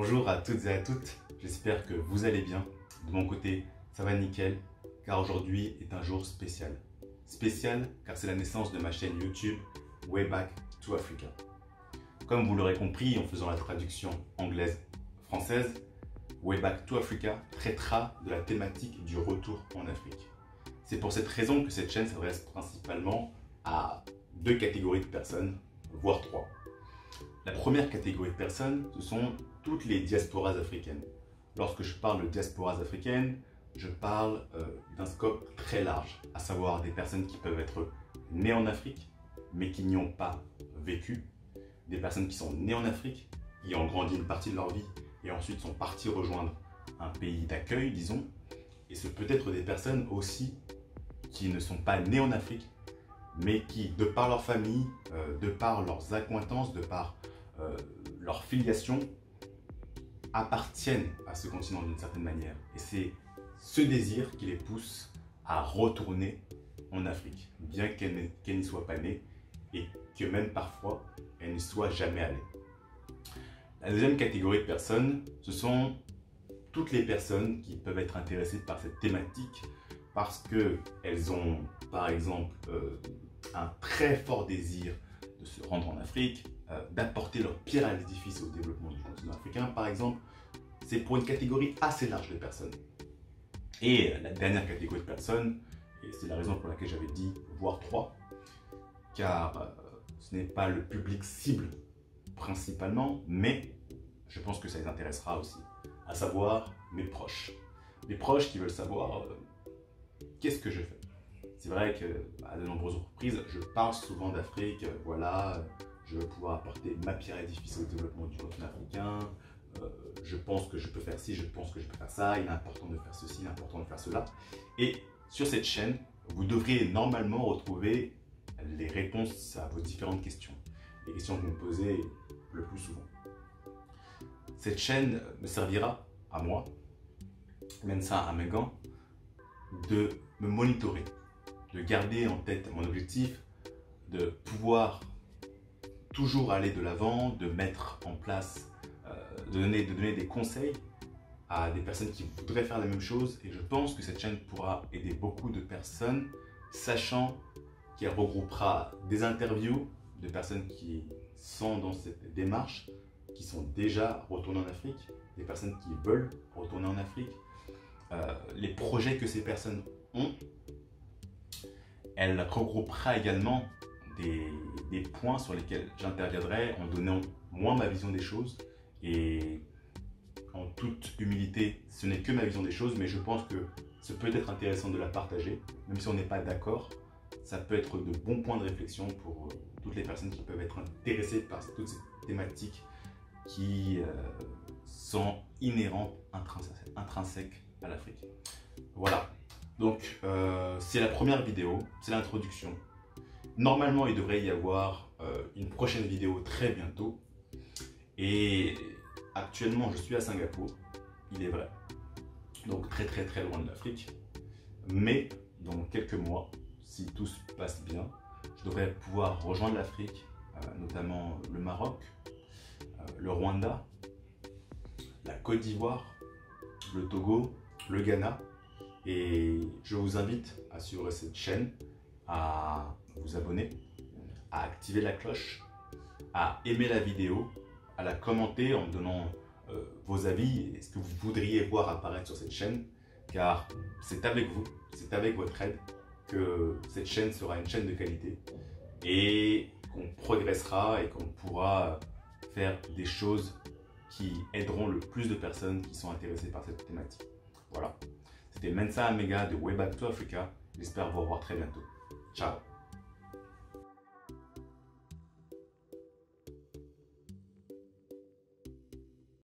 Bonjour à toutes et à toutes, j'espère que vous allez bien. De mon côté, ça va nickel, car aujourd'hui est un jour spécial. Spécial car c'est la naissance de ma chaîne YouTube Way Back to Africa. Comme vous l'aurez compris en faisant la traduction anglaise-française, Way Back to Africa traitera de la thématique du retour en Afrique. C'est pour cette raison que cette chaîne s'adresse principalement à deux catégories de personnes, voire trois. La première catégorie de personnes, ce sont toutes les diasporas africaines. Lorsque je parle de diasporas africaines, je parle d'un scope très large, à savoir des personnes qui peuvent être nées en Afrique, mais qui n'y ont pas vécu, des personnes qui sont nées en Afrique, qui ont grandi une partie de leur vie et ensuite sont parties rejoindre un pays d'accueil, disons, et ce peut être des personnes aussi qui ne sont pas nées en Afrique, mais qui, de par leur famille, de par leurs accointances, de par leur filiation, appartiennent à ce continent d'une certaine manière. Et c'est ce désir qui les pousse à retourner en Afrique, bien qu'elles n'y soient pas nées et que même parfois elles n'y soient jamais allées. La deuxième catégorie de personnes, ce sont toutes les personnes qui peuvent être intéressées par cette thématique parce qu'elles ont, par exemple, un très fort désir de se rendre en Afrique, d'apporter leur pierre à l'édifice au développement du continent africain, par exemple. C'est pour une catégorie assez large de personnes. Et la dernière catégorie de personnes, et c'est la raison pour laquelle j'avais dit voire trois, car ce n'est pas le public cible principalement, mais je pense que ça les intéressera aussi, à savoir mes proches. Mes proches qui veulent savoir qu'est-ce que je fais. C'est vrai qu'à de nombreuses reprises, je parle souvent d'Afrique, voilà, je veux pouvoir apporter ma pierre à l'édifice au développement du continent africain, je pense que je peux faire ci, je pense que je peux faire ça, il est important de faire ceci, il est important de faire cela. Et sur cette chaîne, vous devriez normalement retrouver les réponses à vos différentes questions, les questions que vous me posez le plus souvent. Cette chaîne me servira à moi, Mensa Amegan, de me monitorer, de garder en tête mon objectif, de pouvoir toujours aller de l'avant, de mettre en place, de donner des conseils à des personnes qui voudraient faire la même chose. Et je pense que cette chaîne pourra aider beaucoup de personnes, sachant qu'elle regroupera des interviews de personnes qui sont dans cette démarche, qui sont déjà retournées en Afrique, des personnes qui veulent retourner en Afrique, les projets que ces personnes ont. Elle regroupera également des points sur lesquels j'interviendrai en donnant moi ma vision des choses. Et en toute humilité, ce n'est que ma vision des choses, mais je pense que ce peut être intéressant de la partager. Même si on n'est pas d'accord, ça peut être de bons points de réflexion pour toutes les personnes qui peuvent être intéressées par toutes ces thématiques qui sont inhérentes, intrinsèques à l'Afrique. Voilà. Donc, c'est la première vidéo, c'est l'introduction. Normalement, il devrait y avoir une prochaine vidéo très bientôt. Et actuellement, je suis à Singapour, il est vrai. Donc, très loin de l'Afrique. Mais dans quelques mois, si tout se passe bien, je devrais pouvoir rejoindre l'Afrique, notamment le Maroc, le Rwanda, la Côte d'Ivoire, le Togo, le Ghana. Et je vous invite à suivre cette chaîne, à vous abonner, à activer la cloche, à aimer la vidéo, à la commenter en me donnant vos avis et ce que vous voudriez voir apparaître sur cette chaîne, car c'est avec vous, c'est avec votre aide que cette chaîne sera une chaîne de qualité et qu'on progressera et qu'on pourra faire des choses qui aideront le plus de personnes qui sont intéressées par cette thématique. Voilà. C'était Mensa Amega de Way Back to Africa. J'espère vous revoir très bientôt. Ciao.